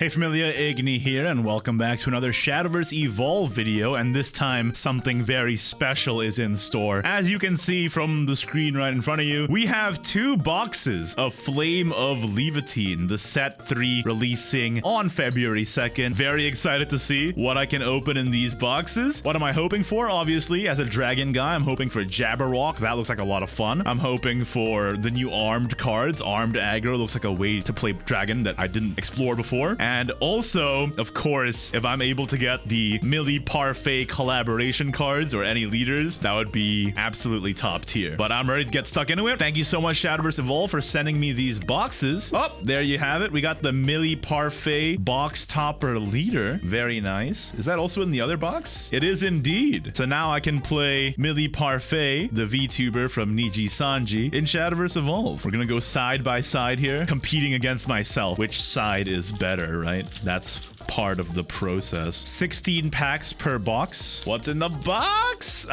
Hey familia, Igni here, and welcome back to another Shadowverse Evolve video, and this time something very special is in store. As you can see from the screen right in front of you, we have two boxes of Flame of Laevateinn, the set 3 releasing on February 2nd. Very excited to see what I can open in these boxes. What am I hoping for? Obviously, as a dragon guy, I'm hoping for Jabberwock. That looks like a lot of fun. I'm hoping for the new armed cards. Armed aggro looks like a way to play dragon that I didn't explore before. And also, of course, if I'm able to get the MILLIE PARFAIT collaboration cards or any leaders, that would be absolutely top tier. But I'm ready to get stuck into it. Thank you so much, Shadowverse Evolve, for sending me these boxes. Oh, there you have it. We got the MILLIE PARFAIT box topper leader. Very nice. Is that also in the other box? It is indeed. So now I can play MILLIE PARFAIT, the VTuber from Niji Sanji, in Shadowverse Evolve. We're gonna go side by side here, competing against myself. Which side is better, right? That's part of the process. 16 packs per box. What's in the box?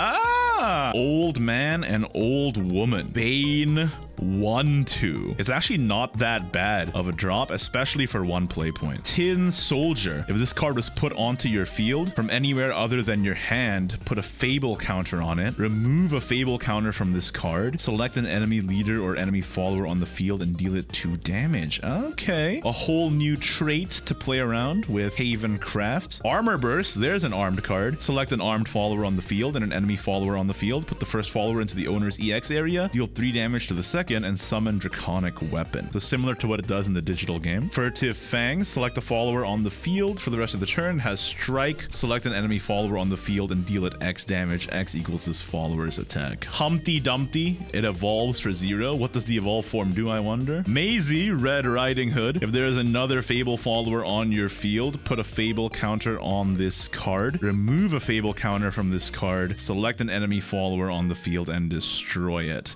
Old man and old woman. Bane 1-2. It's actually not that bad of a drop, especially for one play point. Tin Soldier. If this card was put onto your field from anywhere other than your hand, put a Fable counter on it. Remove a Fable counter from this card. Select an enemy leader or enemy follower on the field and deal it 2 damage. Okay. A whole new trait to play around with Haven Craft. Armor Burst. There's an armed card. Select an armed follower on the field and an enemy follower on the field. Put the first follower into the owner's EX area. Deal 3 damage to the second and summon Draconic Weapon. So similar to what it does in the digital game. Furtive Fangs. Select a follower on the field for the rest of the turn. Has Strike. Select an enemy follower on the field and deal it X damage. X equals this follower's attack. Humpty Dumpty. It evolves for 0. What does the evolve form do, I wonder? Maisie, Red Riding Hood. If there is another Fable follower on your field, put a Fable counter on this card. Remove a Fable counter from this card. Select an enemy follower on the field and destroy it.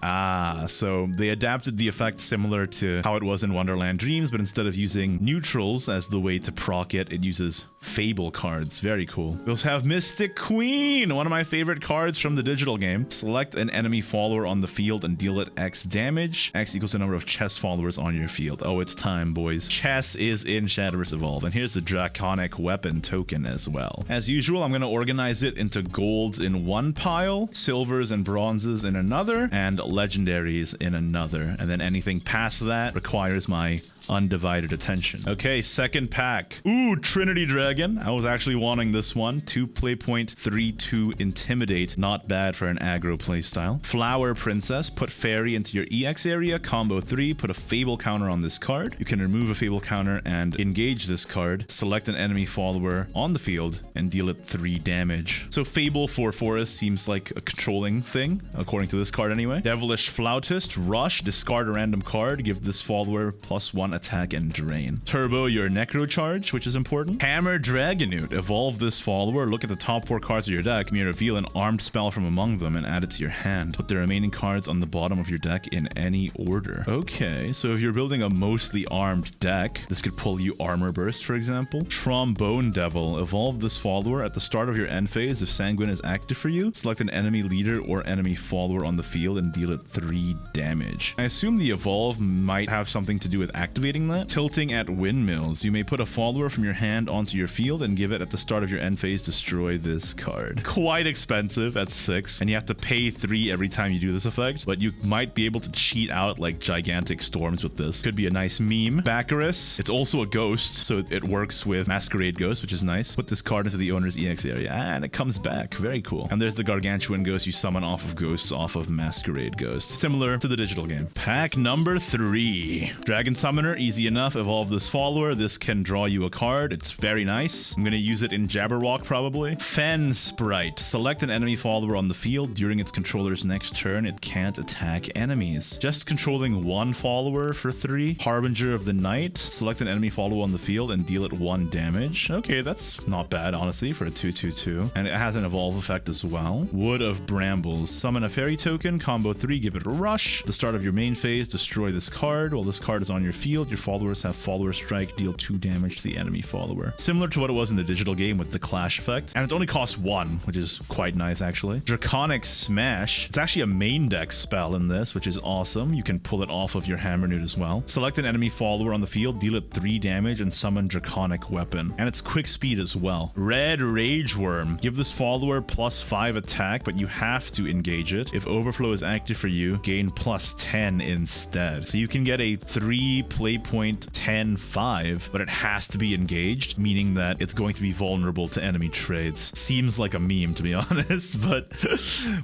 So they adapted the effect similar to how it was in Wonderland Dreams, but instead of using neutrals as the way to proc it, it uses Fable cards. Very cool. We also have Mystic Queen, one of my favorite cards from the digital game. Select an enemy follower on the field and deal it X damage. X equals the number of chess followers on your field. Oh, it's time, boys. Chess is in Shadowverse Evolve, and here's the Draconic Weapon token as well. As usual, I'm going to organize it into golds in one pile, silvers and bronzes in another, and legendaries in another, and then anything past that requires my undivided attention. Okay, second pack. Ooh, Trinity Dragon. I was actually wanting this one. 2 play point, 3/2 Intimidate. Not bad for an aggro playstyle. Flower Princess. Put Fairy into your EX area. Combo 3. Put a Fable counter on this card. You can remove a Fable counter and engage this card. Select an enemy follower on the field and deal it 3 damage. So Fable for Forest seems like a controlling thing, according to this card anyway. Devilish Flautist. Rush. Discard a random card. Give this follower +1 attack and drain. Turbo your Necro Charge, which is important. Hammer Dragonute. Evolve this follower. Look at the top 4 cards of your deck. You may reveal an armed spell from among them and add it to your hand. Put the remaining cards on the bottom of your deck in any order. Okay, so if you're building a mostly armed deck, this could pull you Armor Burst, for example. Trombone Devil. Evolve this follower at the start of your end phase. If Sanguine is active for you, select an enemy leader or enemy follower on the field and deal it 3 damage. I assume the evolve might have something to do with activating that. Tilting at Windmills. You may put a follower from your hand onto your field and give it at the start of your end phase. Destroy this card. Quite expensive at 6, and you have to pay 3 every time you do this effect, but you might be able to cheat out like gigantic storms with this. Could be a nice meme. Baccaris. It's also a ghost, so it works with Masquerade Ghost, which is nice. Put this card into the owner's EX area, and it comes back. Very cool. And there's the Gargantuan Ghost you summon off of ghosts off of Masquerade Ghost. Similar to the digital game. Pack number 3. Dragon Summoner. Easy enough. Evolve this follower. This can draw you a card. It's very nice. I'm going to use it in Jabberwock probably. Fen Sprite. Select an enemy follower on the field. During its controller's next turn, it can't attack enemies. Just controlling 1 follower for 3. Harbinger of the Night. Select an enemy follower on the field and deal it 1 damage. Okay, that's not bad, honestly, for a 2/2/2. And it has an evolve effect as well. Wood of Brambles. Summon a fairy token. Combo 3. Give it a rush. At the start of your main phase, destroy this card. While this card is on your field, field, your followers have follower strike, deal 2 damage to the enemy follower. Similar to what it was in the digital game with the clash effect. And it only costs 1, which is quite nice actually. Draconic Smash. It's actually a main deck spell in this, which is awesome. You can pull it off of your Hammer Newt as well. Select an enemy follower on the field, deal it 3 damage, and summon Draconic Weapon. And it's quick speed as well. Red Rage Worm. Give this follower +5 attack, but you have to engage it. If Overflow is active for you, gain +10 instead. So you can get a 3 play point 10/5, but it has to be engaged, meaning that it's going to be vulnerable to enemy trades. Seems like a meme, to be honest, but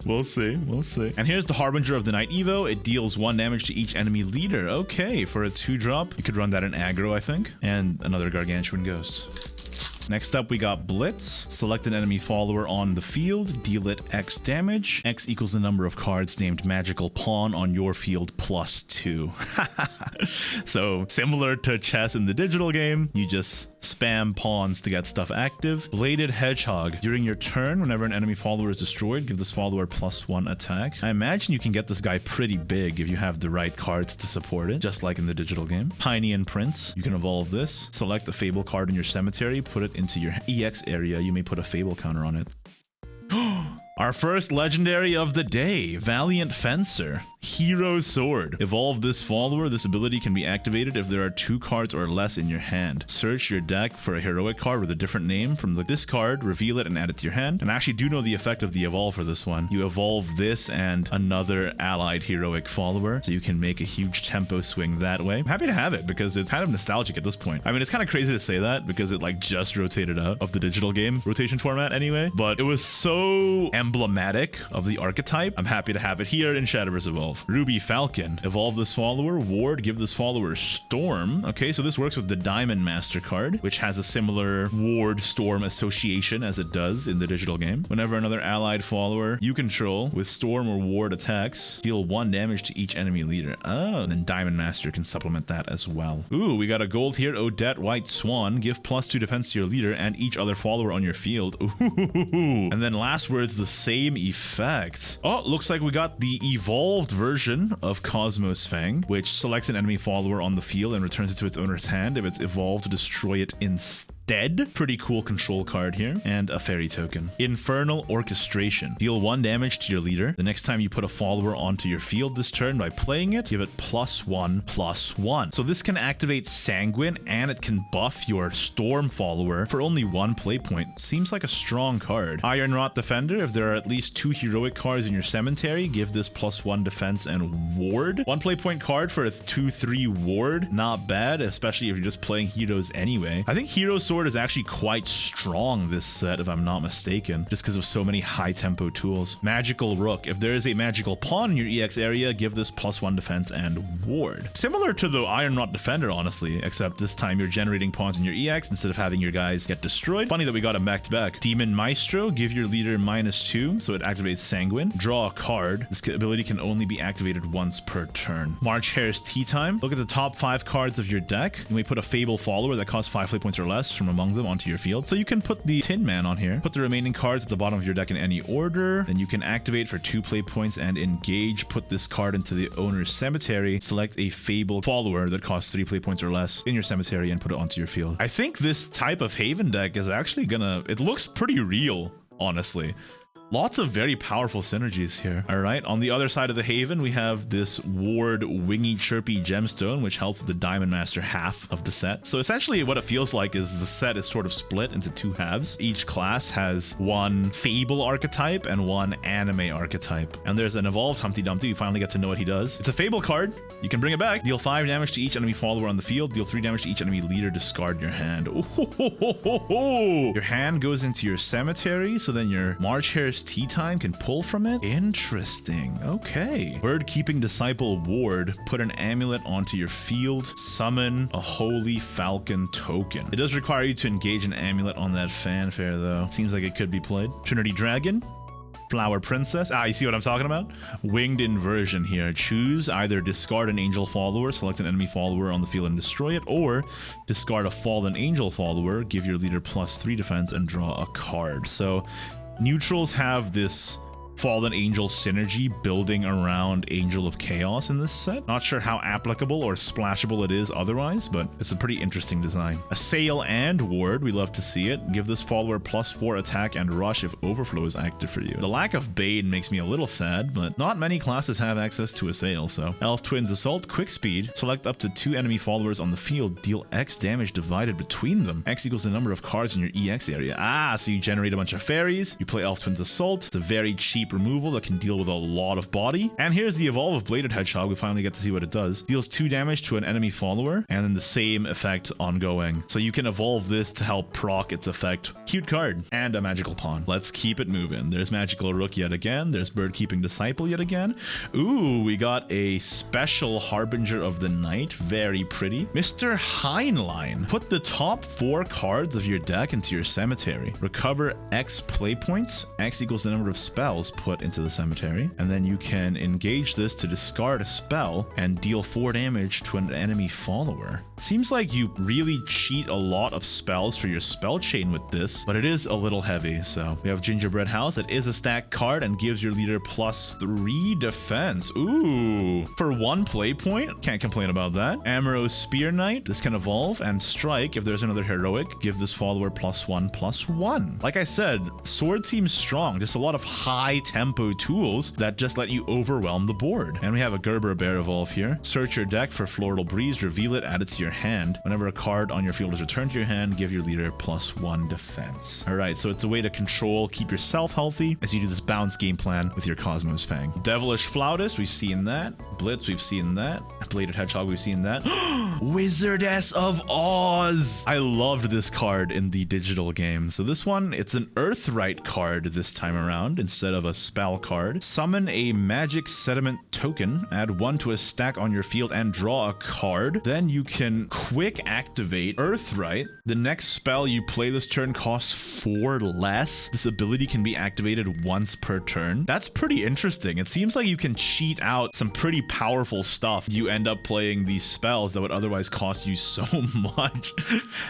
we'll see. We'll see. And here's the Harbinger of the Night Evo. It deals 1 damage to each enemy leader. Okay, for a 2-drop, you could run that in aggro, I think. And another Gargantuan Ghost. Next up, we got Blitz. Select an enemy follower on the field, deal it X damage. X equals the number of cards named Magical Pawn on your field +2. So similar to chess in the digital game, you just spam pawns to get stuff active. Bladed Hedgehog. During your turn, whenever an enemy follower is destroyed, give this follower +1 attack. I imagine you can get this guy pretty big if you have the right cards to support it, just like in the digital game. Pinean Prince. You can evolve this. Select a Fable card in your cemetery, put it into your EX area. You may put a Fable counter on it. Our first legendary of the day, Valiant Fencer. Hero Sword. Evolve this follower. This ability can be activated if there are 2 cards or less in your hand. Search your deck for a heroic card with a different name from this card, reveal it, and add it to your hand. And I actually do know the effect of the evolve for this one. You evolve this and another allied heroic follower, so you can make a huge tempo swing that way. I'm happy to have it because it's kind of nostalgic at this point. I mean, it's kind of crazy to say that because it like just rotated out of the digital game rotation format anyway, but it was so emblematic of the archetype. I'm happy to have it here in Shadowverse Evolve. Ruby Falcon. Evolve this follower. Ward. Give this follower Storm. Okay, so this works with the Diamond Master card, which has a similar Ward Storm association as it does in the digital game. Whenever another allied follower you control with Storm or Ward attacks, deal 1 damage to each enemy leader. Oh, and then Diamond Master can supplement that as well. Ooh, we got a gold here. Odette White Swan. Give +2 defense to your leader and each other follower on your field. Ooh. And then last words, the same effect. Oh, looks like we got the evolved version of Cosmos Fang, which selects an enemy follower on the field and returns it to its owner's hand if it's evolved to destroy it instead. Pretty cool control card here. And a fairy token. Infernal Orchestration. Deal 1 damage to your leader. The next time you put a follower onto your field this turn by playing it, give it +1/+1. So this can activate Sanguine and it can buff your Storm follower for only 1 play point. Seems like a strong card. Iron Rot Defender. If there are at least 2 heroic cards in your cemetery, give this +1 defense and ward. 1 play point card for a 2/3 ward. Not bad, especially if you're just playing heroes anyway. I think Hero Sword is actually quite strong this set, if I'm not mistaken, just because of so many high tempo tools. Magical Rook. If there is a magical pawn in your EX area, give this +1 defense and ward. Similar to the Iron Rot Defender, honestly, except this time you're generating pawns in your EX instead of having your guys get destroyed. Funny that we got them back to back. Demon Maestro. Give your leader -2, so it activates Sanguine. Draw a card. This ability can only be activated once per turn. March Hare's Tea Time. Look at the top 5 cards of your deck. You may put a Fable follower that costs 5 play points or less from among them onto your field. So you can put the Tin Man on here. Put the remaining cards at the bottom of your deck in any order. Then you can activate for 2 play points and engage. Put this card into the owner's cemetery. Select a Fable follower that costs 3 play points or less in your cemetery and put it onto your field. I think this type of Haven deck is actually gonna... It looks pretty real, honestly. Lots of very powerful synergies here. All right, on the other side of the Haven, we have this Ward Wingy Chirpy Gemstone, which helps the Diamond Master half of the set. So essentially what it feels like is the set is sort of split into 2 halves. Each class has 1 Fable archetype and 1 Anime archetype. And there's an evolved Humpty Dumpty. You finally get to know what he does. It's a Fable card. You can bring it back. Deal 5 damage to each enemy follower on the field. Deal 3 damage to each enemy leader. Discard your hand. Ooh. Your hand goes into your cemetery, so then your March Hare's Tea Time can pull from it. Interesting. Okay. Bird Keeping Disciple Ward. Put an amulet onto your field. Summon a Holy Falcon token. It does require you to engage an amulet on that fanfare, though. Seems like it could be played. Trinity Dragon. Flower Princess. You see what I'm talking about? Winged Inversion here. Choose either discard an angel follower, select an enemy follower on the field and destroy it, or discard a fallen angel follower, give your leader +3 defense, and draw a card. So neutrals have this Fallen Angel synergy building around Angel of Chaos in this set. Not sure how applicable or splashable it is otherwise, but it's a pretty interesting design. Assail and Ward, we love to see it. Give this follower +4 attack and rush if Overflow is active for you. The lack of Bane makes me a little sad, but not many classes have access to Assail, so. Elf Twins Assault, Quick Speed. Select up to 2 enemy followers on the field. Deal X damage divided between them. X equals the number of cards in your EX area. So you generate a bunch of fairies. You play Elf Twins Assault. It's a very cheap removal that can deal with a lot of body. And here's the Evolve of Bladed Hedgehog. We finally get to see what it does. Deals 2 damage to an enemy follower, and then the same effect ongoing. So you can evolve this to help proc its effect. Cute card. And a magical pawn. Let's keep it moving. There's Magical Rook yet again. There's Bird Keeping Disciple yet again. Ooh, we got a special Harbinger of the Night. Very pretty. Mr. Heinlein. Put the top 4 cards of your deck into your cemetery. Recover X play points. X equals the number of spells put into the cemetery. And then you can engage this to discard a spell and deal 4 damage to an enemy follower. Seems like you really cheat a lot of spells for your spell chain with this, but it is a little heavy. So we have Gingerbread House. It is a stack card and gives your leader +3 defense. Ooh, for 1 play point. Can't complain about that. Amaro Spear Knight. This can evolve and strike if there's another heroic. Give this follower +1/+1. Like I said, Sword seems strong. Just a lot of high tempo tools that just let you overwhelm the board. And we have a Gerber Bear evolve here. Search your deck for Floral Breeze, reveal it, add it to your hand. Whenever a card on your field is returned to your hand, give your leader +1 defense. All right, so it's a way to control, keep yourself healthy as you do this bounce game plan with your Cosmos Fang. Devilish Flautist, we've seen that. Blitz, we've seen that. Bladed Hedgehog, we've seen that. Wizardess of Oz. I loved this card in the digital game. So this one, it's an Earthright card this time around instead of a spell card. Summon a magic sediment token, add 1 to a stack on your field and draw a card. Then you can quick activate Earthright. The next spell you play this turn costs 4 less. This ability can be activated once per turn. That's pretty interesting. It seems like you can cheat out some pretty powerful stuff. You end up playing these spells that would otherwise cost you so much.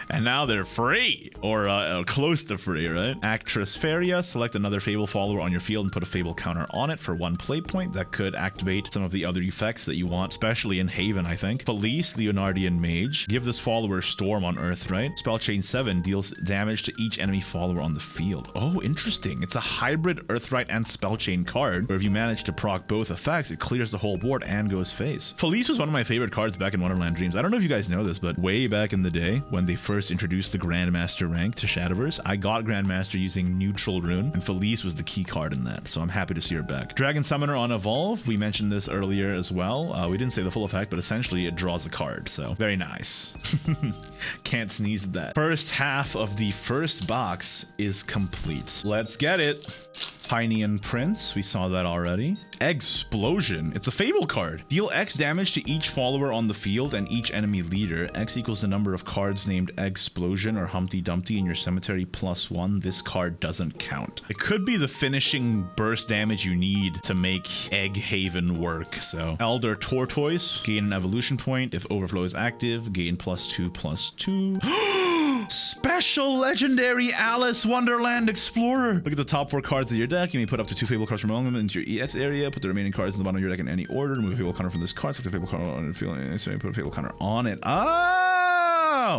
And now they're free, or close to free, right? Actress Feria, select another Fable follower on your field and put a Fable counter on it for 1 play point. That could activate some of the other effects that you want, especially in Haven, I think. Felice, Leonardian Mage. Give this follower Storm on Earthright. Spell Chain 7 deals damage to each enemy follower on the field. Oh, interesting. It's a hybrid Earthright and Spell Chain card, where if you manage to proc both effects, it clears the whole board and goes face. Felice was one of my favorite cards back in Wonderland Dreams. I don't know if you guys know this, but way back in the day, when they first introduced the Grandmaster rank to Shadowverse, I got Grandmaster using Neutral Rune, and Felice was the key card in that, so I'm happy to see her back. Dragon Summoner on Evolve, we mentioned this earlier as well. We didn't say the full effect, but essentially it draws a card, so very nice. Can't sneeze at that. First half of the first box is complete. Let's get it. Pinean Prince, we saw that already. Explosion, it's a Fable card. Deal X damage to each follower on the field and each enemy leader. X equals the number of cards named Explosion or Humpty Dumpty in your cemetery +1. This card doesn't count. It could be the finishing burst damage you need to make Egg Haven work. So Elder Tortoise, gain an evolution point. If Overflow is active, gain +2/+2. Special Legendary Alice Wonderland Explorer. Look at the top 4 cards of your deck. You may put up to 2 Fable cards from among them into your EX area. Put the remaining cards in the bottom of your deck in any order. Remove a Fable counter from this card. Select the Fable counter on your field and put a Fable counter on it.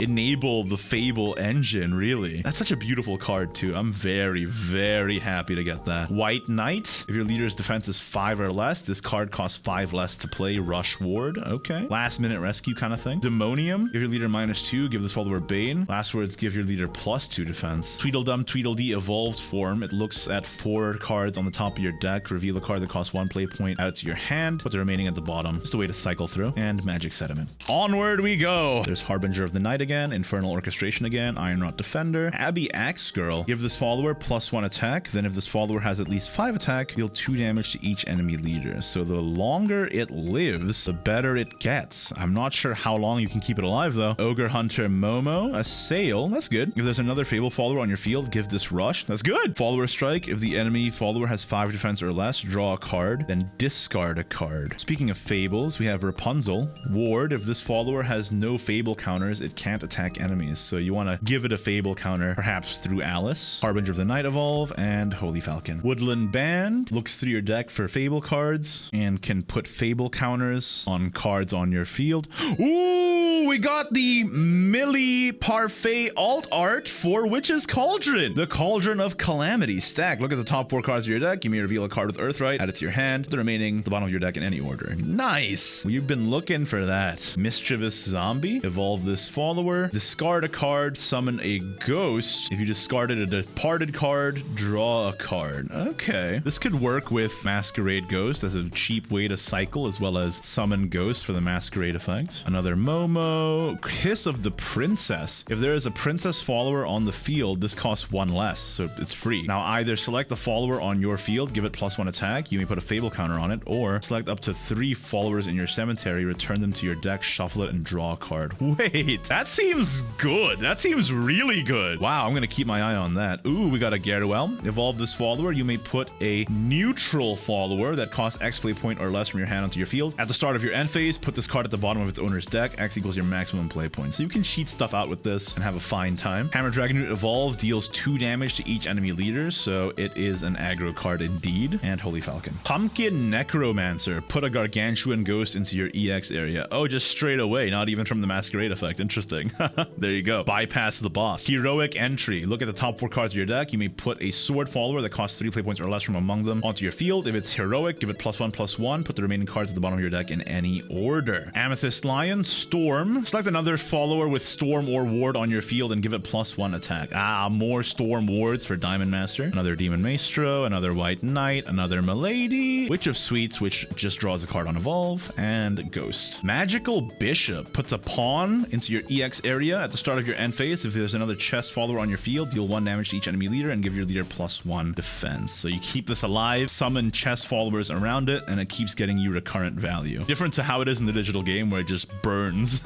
Enable the Fable engine, really. That's such a beautiful card too. I'm very, very happy to get that. White Knight. If your leader's defense is 5 or less, this card costs 5 less to play. Rush Ward. Okay. Last minute rescue kind of thing. Demonium. Give your leader -2. Give this follower Bane. Last words, give your leader +2 defense. Tweedledum Tweedledee evolved form. It looks at 4 cards on the top of your deck. Reveal a card that costs 1 play point. Add it to your hand. Put the remaining at the bottom. Just a way to cycle through. And Magic Sediment. Onward we go. There's Harbinger of the Night again, Infernal Orchestration again, Ironrot Defender, Abby Axe Girl. Give this follower +1 attack. Then if this follower has at least 5 attack, deal 2 damage to each enemy leader. So the longer it lives, the better it gets. I'm not sure how long you can keep it alive though. Ogre Hunter Momo, Assail, that's good. If there's another Fable follower on your field, give this Rush, that's good. Follower Strike, if the enemy follower has 5 defense or less, draw a card, then discard a card. Speaking of Fables, we have Rapunzel. Ward, if this follower has no Fable counters, it can't attack enemies. So you want to give it a Fable counter, perhaps through Alice, Harbinger of the Night Evolve, and Holy Falcon. Woodland Band looks through your deck for Fable cards and can put Fable counters on cards on your field. Ooh, we got the MILLIE PARFAIT alt art for Witch's Cauldron. The Cauldron of Calamity stack. Look at the top 4 cards of your deck. You may reveal a card with Earthright, add it to your hand, the remaining at the bottom of your deck in any order. Nice. You've been looking for that. Mischievous Zombie. Evolve this follower. Discard a card, summon a ghost. If you discarded a departed card, draw a card. Okay. This could work with Masquerade Ghost as a cheap way to cycle as well as summon ghosts for the Masquerade effect. Another Momo. Kiss of the Princess. If there is a princess follower on the field, this costs 1 less, so it's free. Now either select the follower on your field, give it +1 attack, you may put a Fable counter on it, or select up to 3 followers in your cemetery, return them to your deck, shuffle it, and draw a card. Wait, that seems good. That seems really good. Wow, I'm gonna keep my eye on that. Ooh, we got a Geruel. Evolve this follower. You may put a neutral follower that costs X play point or less from your hand onto your field. At the start of your end phase, put this card at the bottom of its owner's deck. X equals your maximum play point. So you can cheat stuff out with this and have a fine time. Hammer Dragonroot Evolve deals 2 damage to each enemy leader, so it is an aggro card indeed. And Holy Falcon. Pumpkin Necromancer. Put a Gargantuan Ghost into your EX area. Oh, just straight away, not even from the Masquerade effect. Interesting. There you go. Bypass the boss. Heroic Entry. Look at the top 4 cards of your deck. You may put a sword follower that costs 3 play points or less from among them onto your field. If it's heroic, give it +1/+1. Put the remaining cards at the bottom of your deck in any order. Amethyst Lion. Storm. Select another follower with Storm or Ward on your field and give it +1 attack. Ah, more Storm wards for Diamond Master. Another Demon Maestro. Another White Knight. Another Milady. Witch of Sweets, which just draws a card on Evolve. And Ghost. Magical Bishop. Puts a pawn into your EX area at the start of your end phase. If there's another chess follower on your field, deal 1 damage to each enemy leader and give your leader +1 defense. So you keep this alive, summon chess followers around it, and it keeps getting you recurrent value. Different to how it is in the digital game where it just burns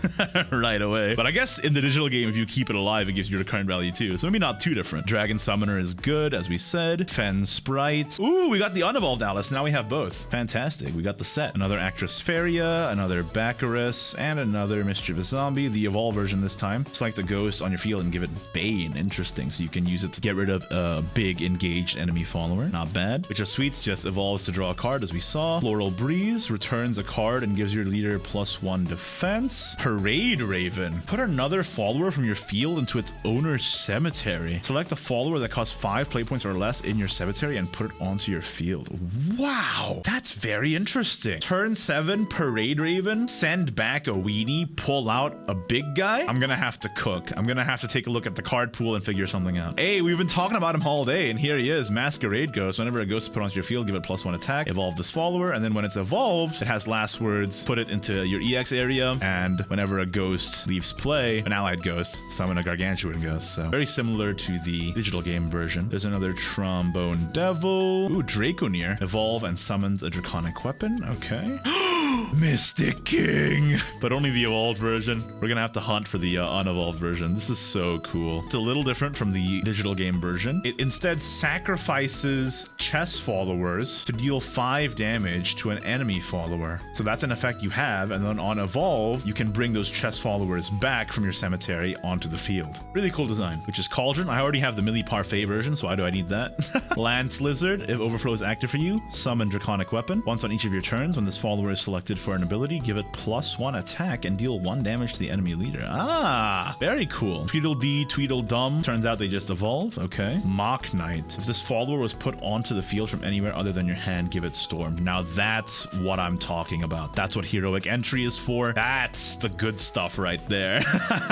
right away. But I guess in the digital game, if you keep it alive, it gives you recurrent value too. So maybe not too different. Dragon Summoner is good, as we said. Fen Sprite. Ooh, we got the unevolved Alice. Now we have both. Fantastic. We got the set. Another Actress Feria, another Baccharis, and another Mischievous Zombie. The evolved version this time. Select the ghost on your field and give it Bane. Interesting. So you can use it to get rid of a big engaged enemy follower. Not bad. Witch of Sweets just evolves to draw a card, as we saw. Floral Breeze returns a card and gives your leader +1 defense. Parade Raven. Put another follower from your field into its owner's cemetery. Select a follower that costs 5 play points or less in your cemetery and put it onto your field. Wow, that's very interesting. Turn 7, Parade Raven. Send back a weenie. Pull out a big guy. I'm gonna have to cook. I'm gonna have to take a look at the card pool and figure something out. Hey, we've been talking about him all day, and here he is. Masquerade Ghost. Whenever a ghost is put onto your field, give it +1 attack. Evolve this follower, and then when it's evolved, it has last words. Put it into your EX area, and whenever a ghost leaves play, an allied ghost, summon a Gargantuan Ghost. So very similar to the digital game version. There's another Trombone Devil. Ooh, Draconeer. Evolve and summons a Draconic Weapon. Okay. Mystic King, but only the evolved version. We're gonna have to hunt for the unevolved version. This is so cool. It's a little different from the digital game version. It instead sacrifices chess followers to deal 5 damage to an enemy follower. So that's an effect you have, and then on evolve, you can bring those chess followers back from your cemetery onto the field. Really cool design. Which is Cauldron. I already have the MILLIE PARFAIT version, so why do I need that? Lance Lizard. If Overflow is active for you, summon Draconic Weapon. Once on each of your turns, when this follower is selected for an ability, give it +1 attack and deal 1 damage to the enemy leader. Ah, very cool. Tweedledee, Tweedledum. Turns out they just evolve. Okay. Mock Knight. If this follower was put onto the field from anywhere other than your hand, give it Storm. Now that's what I'm talking about. That's what Heroic Entry is for. That's the good stuff right there.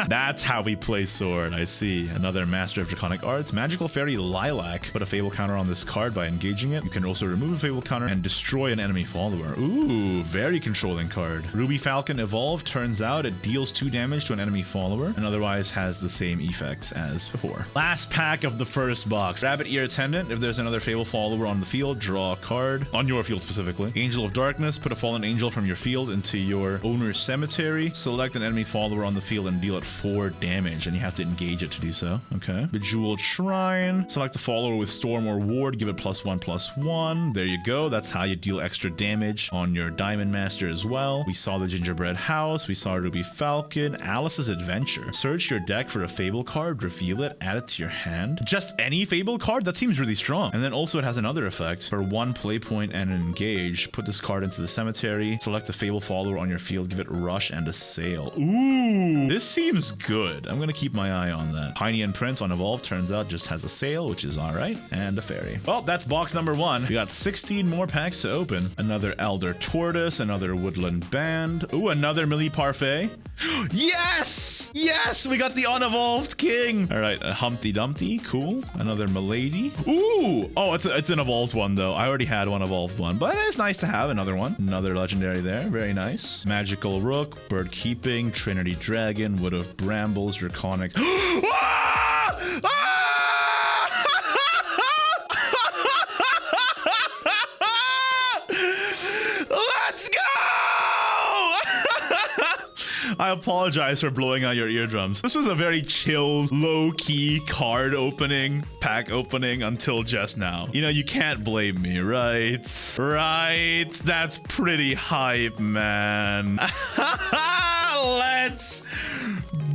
That's how we play Sword. I see. Another Master of Draconic Arts. Magical Fairy Lilac. Put a Fable counter on this card by engaging it. You can also remove a Fable counter and destroy an enemy follower. Ooh, very controlling card. Ruby Falcon Evolved. Turns out it deals 2 damage to an enemy follower and otherwise has the same effects as before. Last pack of the first box. Rabbit Ear Attendant. If there's another Fable follower on the field, draw a card. On your field specifically. Angel of Darkness. Put a fallen angel from your field into your owner's cemetery. Select an enemy follower on the field and deal it 4 damage, and you have to engage it to do so. Okay. Bejeweled Shrine. Select the follower with Storm or Ward. Give it +1/+1. There you go. That's how you deal extra damage on your Diamond Master as well. We saw the Gingerbread House. We saw Ruby Falcon. Alice's Adventure. Search your deck for a Fable card, reveal it, add it to your hand. Just any Fable card? That seems really strong. And then also it has another effect. For 1 play point and engage, put this card into the cemetery, select the Fable follower on your field, give it Rush and a Sail. Ooh, this seems good. I'm gonna keep my eye on that. Piney and Prince on Evolve turns out just has a Sail, which is all right, and a Fairy. Well, that's box number 1. We got 16 more packs to open. Another Elder Tortoise, another Woodland Band. Ooh, another MILLIE Parfait. Yes! Yes! We got the unevolved king! Alright, a Humpty Dumpty. Cool. Another Milady. Ooh! Oh, it's an evolved one, though. I already had one evolved one, but it's nice to have another one. Another legendary there. Very nice. Magical Rook, Bird Keeping, Trinity Dragon, Wood of Brambles, Draconic. Ah! Ah! I apologize for blowing out your eardrums. This was a very chill, low-key card opening, pack opening until just now. You know, you can't blame me, right? Right? That's pretty hype, man. Let's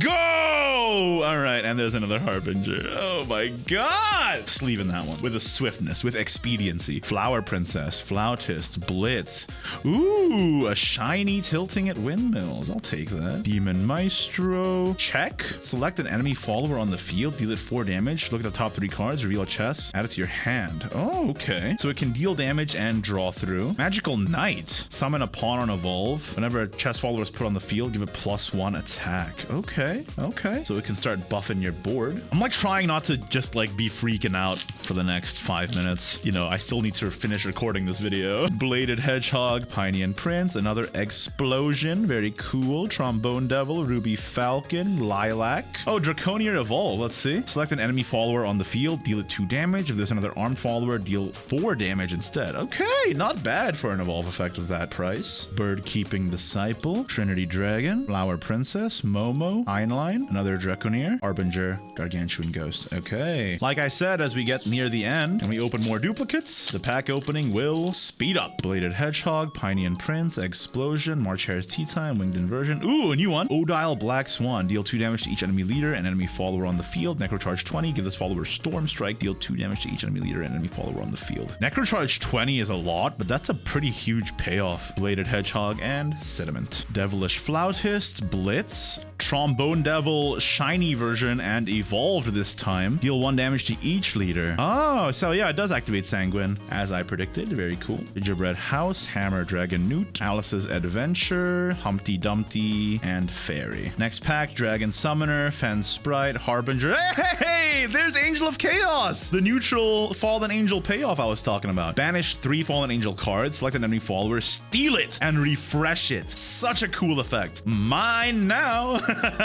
go! All right, and there's another Harbinger. Oh my god! Sleeving that one with a swiftness, with expediency. Flower Princess, Flautist, Blitz. Ooh, a shiny Tilting at Windmills. I'll take that. Demon Maestro. Check. Select an enemy follower on the field, deal it 4 damage. Look at the top 3 cards, reveal a chest, add it to your hand. Oh, okay. So it can deal damage and draw through. Magical Knight. Summon a pawn on Evolve. Whenever a chest follower is put on the field, give it +1 attack. Okay, okay. So it can start buffing your board. I'm like trying not to just like be freaking out for the next 5 minutes. You know, I still need to finish recording this video. Bladed Hedgehog, Piney and Prince, another Explosion. Very cool. Trombone Devil, Ruby Falcon, Lilac. Oh, Draconia Evolve. Let's see. Select an enemy follower on the field, deal it 2 damage. If there's another armed follower, deal 4 damage instead. Okay, not bad for an evolve effect of that price. Bird Keeping Disciple, Trinity Dragon, Flower Princess, Momo, Einlein, another Draconier, Harbinger, Gargantuan Ghost. Okay. Like I said, as we get near the end and we open more duplicates, the pack opening will speed up. Bladed Hedgehog, Piney and Prince, Explosion, March Hare's Tea Time, Winged Inversion. Ooh, a new one. Odile Black Swan. Deal 2 damage to each enemy leader and enemy follower on the field. Necrocharge 20. Give this follower Storm Strike. Deal 2 damage to each enemy leader and enemy follower on the field. Necrocharge 20 is a lot, but that's a pretty huge payoff. Bladed Hedgehog and Sediment. Devilish Flautist, Blitz, Trombone Devil, shiny version and evolved this time. Deal 1 damage to each leader. Oh, so yeah, it does activate Sanguine, as I predicted. Very cool. Gingerbread House, Hammer Dragon Newt, Alice's Adventure, Humpty Dumpty, and Fairy. Next pack, Dragon Summoner, Fen Sprite, Harbinger. Hey, there's Angel of Chaos! The neutral Fallen Angel payoff I was talking about. Banish 3 Fallen Angel cards, select an enemy follower, steal it, and refresh it. Such a cool effect. Mine now!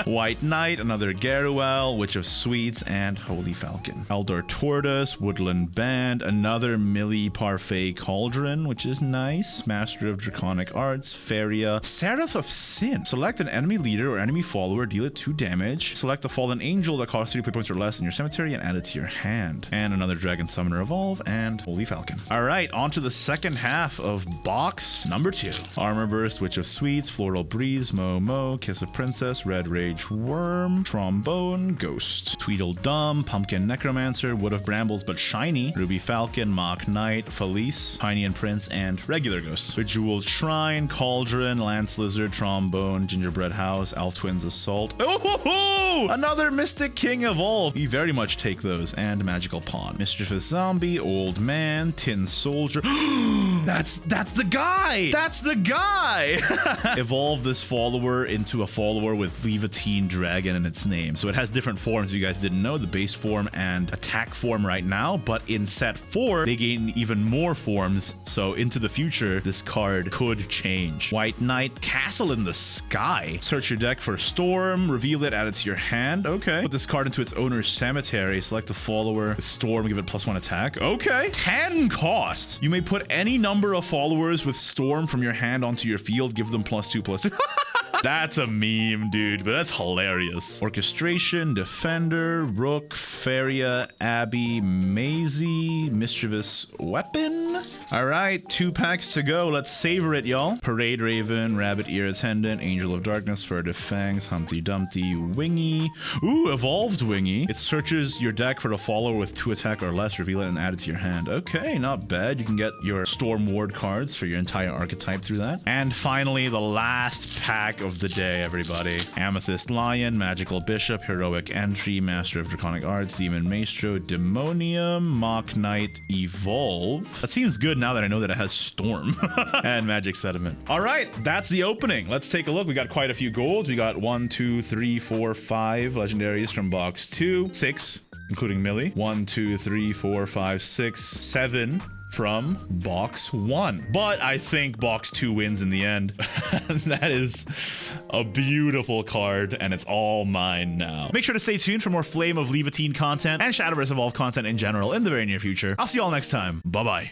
White Knight, another Garuel, Witch of Sweets, and Holy Falcon. Elder Tortoise, Woodland Band, another MILLIE Parfait Cauldron, which is nice. Master of Draconic Arts, Faria, Seraph of Sin. Select an enemy leader or enemy follower, deal it 2 damage. Select a Fallen Angel that costs 3 play points or less in your cemetery and add it to your hand. And another Dragon Summoner Evolve and Holy Falcon. All right, on to the second half of box number 2. Armor Burst, Witch of Sweets, Floral Breeze, Momo, Kiss of Princess, Red Rage Worm, Trombone Ghost, Tweedledum, Pumpkin Necromancer, Wood of Brambles but shiny, Ruby Falcon, Mock Knight, Felice, Piney and Prince, and regular ghosts. Bejeweled Shrine, Cauldron, Lance Lizard, Trombone, Gingerbread House, Elf Twins Assault. Oh, another Mystic King Evolve. We very much take those. And Magical Pawn. Mischievous Zombie, Old Man, Tin Soldier. That's the guy. That's the guy. Evolve this follower into a follower with Laevateinn Dragon in its name. So it has different forms if you guys didn't know, the base form and attack form right now, but in set 4 they gain even more forms, so into the future this card could change. White Knight, Castle in the Sky. Search your deck for Storm, reveal it, add it to your hand. Okay. Put this card into its owner's cemetery, select a follower with Storm, give it +1 attack. Okay. 10 cost. You may put any number of followers with Storm from your hand onto your field, give them +2/+2. That's a meme, dude, but that's hilarious. Orchestration, Defender, Rook, Feria, Abby, Maisie, Mischievous Weapon. All right, 2 packs to go. Let's savor it, y'all. Parade Raven, Rabbit Ear Attendant, Angel of Darkness, Furtive Fangs, Humpty Dumpty, Wingy. Ooh, Evolved Wingy. It searches your deck for a follower with 2 attack or less, reveal it and add it to your hand. Okay, not bad. You can get your Storm Ward cards for your entire archetype through that. And finally, the last pack of the day, everybody. Amethyst Lion, Magical Bishop, Heroic Entry, Master of Draconic Arts, Demon Maestro, Demonium, Mock Knight, Evolve. That seems good now that I know that it has Storm and Magic Sediment. All right, that's the opening. Let's take a look. We got quite a few golds. We got 1, 2, 3, 4, 5 legendaries from box 2, 6, including MILLIE. 1, 2, 3, 4, 5, 6, 7 from box 1. But I think box 2 wins in the end. That is a beautiful card, and it's all mine now. Make sure to stay tuned for more Flame of Laevateinn content and Shadowverse Evolve content in general in the very near future. I'll see you all next time. Bye-bye.